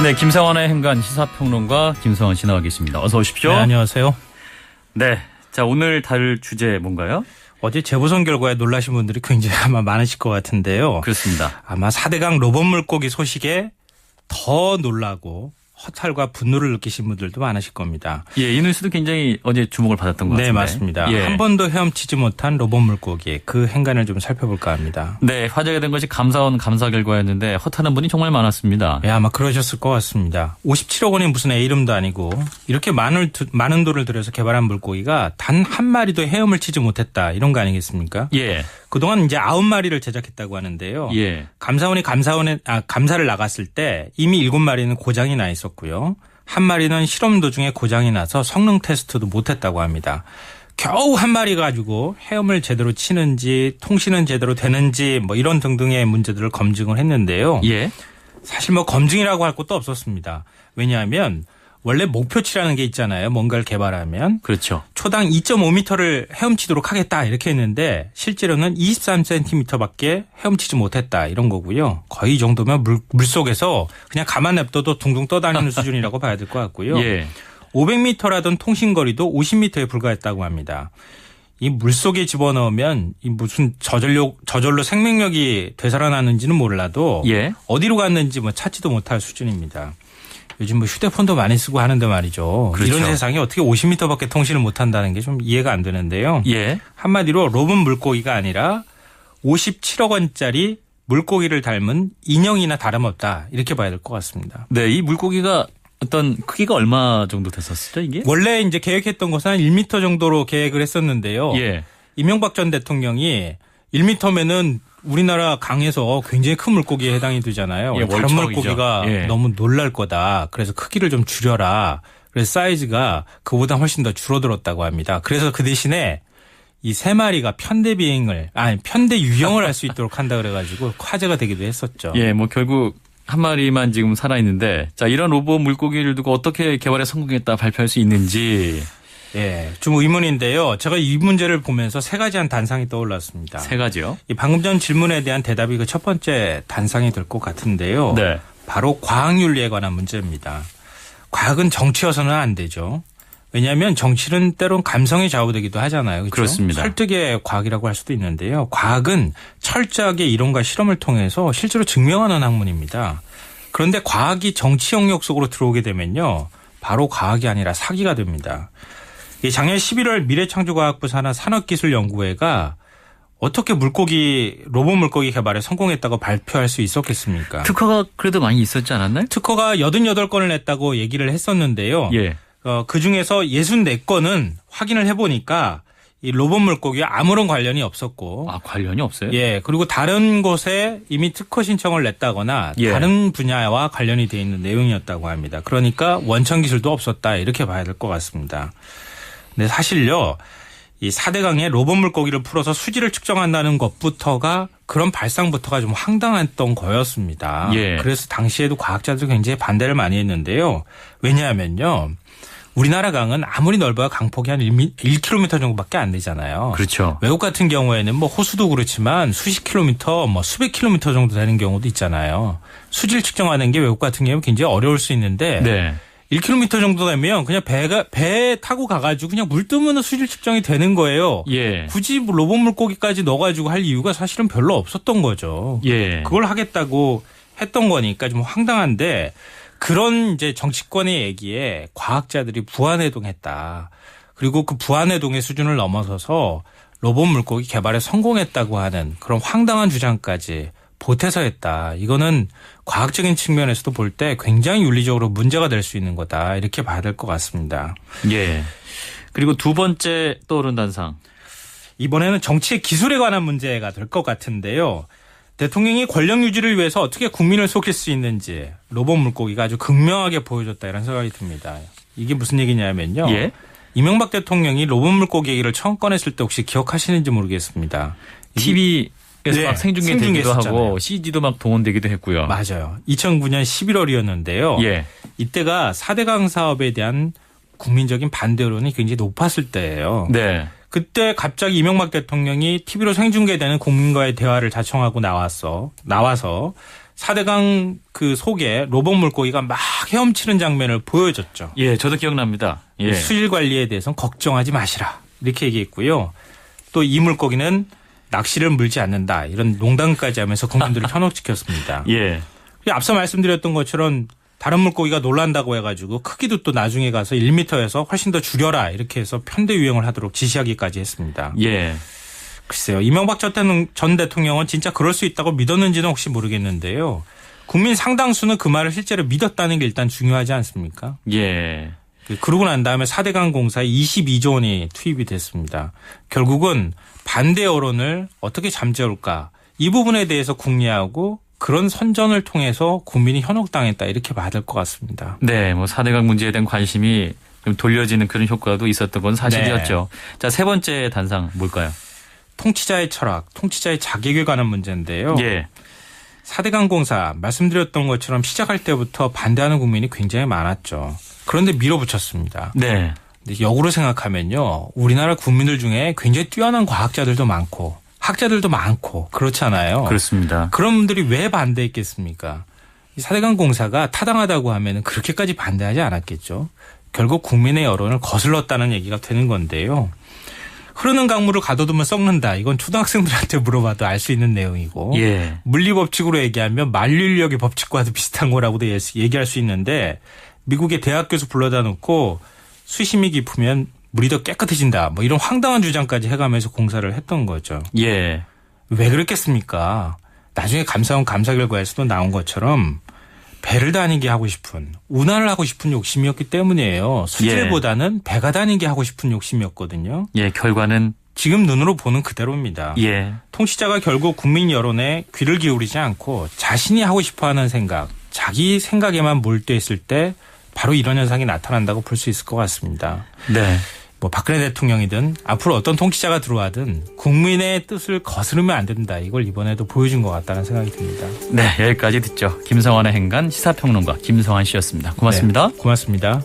네, 김성환의 행간 시사평론가 김성환 씨 나와 계십니다. 어서 오십시오. 네, 안녕하세요. 네, 자 오늘 다룰 주제 뭔가요? 어제 재보선 결과에 놀라신 분들이 굉장히 아마 많으실 것 같은데요. 그렇습니다. 아마 4대강 로봇 물고기 소식에 더 놀라고 허탈과 분노를 느끼신 분들도 많으실 겁니다. 예, 이 뉴스도 굉장히 어제 주목을 받았던 것 같은데. 네, 맞습니다. 예. 한 번도 헤엄치지 못한 로봇 물고기 그 행간을 좀 살펴볼까 합니다. 네, 화제가 된 것이 감사원 감사 결과였는데 허탈한 분이 정말 많았습니다. 네, 아마 그러셨을 것 같습니다. 57억 원이 무슨 애 이름도 아니고 이렇게 많은 돈을 들여서 개발한 물고기가 단 한 마리도 헤엄을 치지 못했다 이런 거 아니겠습니까? 예. 그동안 이제 9마리를 제작했다고 하는데요. 예. 감사원이 감사를 나갔을 때 이미 7마리는 고장이 나 있었고요. 한 마리는 실험 도중에 고장이 나서 성능 테스트도 못했다고 합니다. 겨우 한 마리 가지고 헤엄을 제대로 치는지 통신은 제대로 되는지 뭐 이런 등등의 문제들을 검증을 했는데요. 예. 사실 뭐 검증이라고 할 것도 없었습니다. 왜냐하면 원래 목표치라는 게 있잖아요. 뭔가를 개발하면. 그렇죠. 초당 2.5m를 헤엄치도록 하겠다 이렇게 했는데 실제로는 23cm밖에 헤엄치지 못했다 이런 거고요. 거의 이 정도면 물속에서 그냥 가만 냅둬도 둥둥 떠다니는 수준이라고 봐야 될 것 같고요. 예. 500m라던 통신거리도 50m에 불과했다고 합니다. 이 물속에 집어넣으면 이 무슨 저절로 생명력이 되살아나는지는 몰라도 예. 어디로 갔는지 뭐 찾지도 못할 수준입니다. 요즘 뭐 휴대폰도 많이 쓰고 하는데 말이죠. 그렇죠. 이런 세상에 어떻게 50m밖에 통신을 못한다는 게 좀 이해가 안 되는데요. 예. 한마디로 로봇 물고기가 아니라 57억 원짜리 물고기를 닮은 인형이나 다름없다 이렇게 봐야 될 것 같습니다. 네, 이 물고기가 어떤 크기가 얼마 정도 됐었죠, 이게? 원래 이제 계획했던 것은 한 1m 정도로 계획을 했었는데요. 예. 이명박 전 대통령이 1m면은 우리나라 강에서 굉장히 큰 물고기에 해당이 되잖아요. 예, 다른 월척이죠. 물고기가 예. 너무 놀랄 거다. 그래서 크기를 좀 줄여라. 그래서 사이즈가 그보다 훨씬 더 줄어들었다고 합니다. 그래서 그 대신에 이 3마리가 편대 유형을 할 수 있도록 한다 그래가지고 화제가 되기도 했었죠. 예, 뭐 결국 한 마리만 지금 살아있는데 자, 이런 로봇 물고기를 두고 어떻게 개발에 성공했다 발표할 수 있는지. 예, 좀 의문인데요. 제가 이 문제를 보면서 세 가지 한 단상이 떠올랐습니다. 세 가지요? 이 방금 전 질문에 대한 대답이 그 첫 번째 단상이 될 것 같은데요. 네. 바로 과학윤리에 관한 문제입니다. 과학은 정치여서는 안 되죠. 왜냐하면 정치는 때론 감성에 좌우되기도 하잖아요. 그렇죠? 그렇습니다. 설득의 과학이라고 할 수도 있는데요. 과학은 철저하게 이론과 실험을 통해서 실제로 증명하는 학문입니다. 그런데 과학이 정치 영역 속으로 들어오게 되면요. 바로 과학이 아니라 사기가 됩니다. 작년 11월 미래창조과학부 산하 산업기술연구회가 어떻게 로봇 물고기 개발에 성공했다고 발표할 수 있었겠습니까? 특허가 그래도 많이 있었지 않았나요? 특허가 88건을 냈다고 얘기를 했었는데요. 예. 그중에서 64건은 확인을 해보니까 이 로봇 물고기와 아무런 관련이 없었고. 아, 관련이 없어요? 예. 그리고 다른 곳에 이미 특허 신청을 냈다거나 예. 다른 분야와 관련이 돼 있는 내용이었다고 합니다. 그러니까 원천 기술도 없었다 이렇게 봐야 될 것 같습니다. 근데 사실요. 이 4대강의 로봇 물고기를 풀어서 수질을 측정한다는 것부터가 그런 발상부터가 좀 황당했던 거였습니다. 예. 그래서 당시에도 과학자들이 굉장히 반대를 많이 했는데요. 왜냐하면요. 우리나라 강은 아무리 넓어야 강폭이 한 1km 정도밖에 안 되잖아요. 그렇죠. 외국 같은 경우에는 뭐 호수도 그렇지만 수십 킬로미터, 뭐 수백 킬로미터 정도 되는 경우도 있잖아요. 수질 측정하는 게 외국 같은 경우는 굉장히 어려울 수 있는데 네. 1km 정도 되면 그냥 배 타고 가가지고 그냥 물 뜨면 수질 측정이 되는 거예요. 예. 굳이 뭐 로봇 물고기까지 넣어가지고 할 이유가 사실은 별로 없었던 거죠. 예. 그걸 하겠다고 했던 거니까 좀 황당한데 그런 이제 정치권의 얘기에 과학자들이 부안해동했다. 그리고 그 부안해동의 수준을 넘어서서 로봇 물고기 개발에 성공했다고 하는 그런 황당한 주장까지 보태서 했다. 이거는 과학적인 측면에서도 볼 때 굉장히 윤리적으로 문제가 될 수 있는 거다. 이렇게 봐야 될 것 같습니다. 예. 그리고 두 번째 떠오른 단상. 이번에는 정치의 기술에 관한 문제가 될 것 같은데요. 대통령이 권력 유지를 위해서 어떻게 국민을 속일 수 있는지 로봇 물고기가 아주 극명하게 보여줬다 이런 생각이 듭니다. 이게 무슨 얘기냐면요. 예. 이명박 대통령이 로봇 물고기 얘기를 처음 꺼냈을 때 혹시 기억하시는지 모르겠습니다. TV에서 네, 막 생중계되기도 생중계했었잖아요. 하고 CG도 막 동원되기도 했고요. 맞아요. 2009년 11월이었는데요. 예. 이때가 4대강 사업에 대한 국민적인 반대 여론이 굉장히 높았을 때예요. 네. 그때 갑자기 이명박 대통령이 TV로 생중계되는 국민과의 대화를 자청하고 나와서 4대강 그 속에 로봇 물고기가 막 헤엄치는 장면을 보여줬죠. 예, 저도 기억납니다. 예. 수질 관리에 대해서는 걱정하지 마시라. 이렇게 얘기했고요. 또 이 물고기는 낚시를 물지 않는다. 이런 농담까지 하면서 국민들을 현혹시켰습니다. 예. 앞서 말씀드렸던 것처럼 다른 물고기가 놀란다고 해가지고 크기도 또 나중에 가서 1m에서 훨씬 더 줄여라. 이렇게 해서 편대 유행을 하도록 지시하기까지 했습니다. 예. 글쎄요. 이명박 전 대통령은 진짜 그럴 수 있다고 믿었는지는 혹시 모르겠는데요. 국민 상당수는 그 말을 실제로 믿었다는 게 일단 중요하지 않습니까? 예. 그러고 난 다음에 4대강 공사에 22조 원이 투입이 됐습니다. 결국은 반대 여론을 어떻게 잠재울까? 이 부분에 대해서 궁리하고 그런 선전을 통해서 국민이 현혹당했다 이렇게 봐야 될 것 같습니다. 네, 뭐 4대강 문제에 대한 관심이 좀 돌려지는 그런 효과도 있었던 건 사실이었죠. 네. 자, 세 번째 단상 뭘까요? 통치자의 철학, 통치자의 자격에 관한 문제인데요. 예. 4대강 공사 말씀드렸던 것처럼 시작할 때부터 반대하는 국민이 굉장히 많았죠. 그런데 밀어붙였습니다. 네. 근데 역으로 생각하면요. 우리나라 국민들 중에 굉장히 뛰어난 과학자들도 많고 학자들도 많고 그렇잖아요. 그렇습니다. 그런 분들이 왜 반대했겠습니까? 이 4대강 공사가 타당하다고 하면 그렇게까지 반대하지 않았겠죠. 결국 국민의 여론을 거슬렀다는 얘기가 되는 건데요. 흐르는 강물을 가둬두면 썩는다. 이건 초등학생들한테 물어봐도 알 수 있는 내용이고. 예. 물리법칙으로 얘기하면 만류인력의 법칙과도 비슷한 거라고도 얘기할 수 있는데 미국의 대학교에서 불러다 놓고 수심이 깊으면 물이 더 깨끗해진다. 뭐 이런 황당한 주장까지 해가면서 공사를 했던 거죠. 예. 왜 그랬겠습니까? 나중에 감사원 감사 결과에서도 나온 것처럼 배를 다니게 하고 싶은 운하를 하고 싶은 욕심이었기 때문이에요. 수질보다는 배가 다니게 하고 싶은 욕심이었거든요. 예, 결과는 지금 눈으로 보는 그대로입니다. 예. 통치자가 결국 국민 여론에 귀를 기울이지 않고 자신이 하고 싶어하는 생각, 자기 생각에만 몰두해 있을 때 바로 이런 현상이 나타난다고 볼 수 있을 것 같습니다. 네. 뭐 박근혜 대통령이든 앞으로 어떤 통치자가 들어와든 국민의 뜻을 거스르면 안 된다. 이걸 이번에도 보여준 것 같다는 생각이 듭니다. 네, 여기까지 듣죠. 김성환의 행간 시사평론가 김성환 씨였습니다. 고맙습니다. 네, 고맙습니다.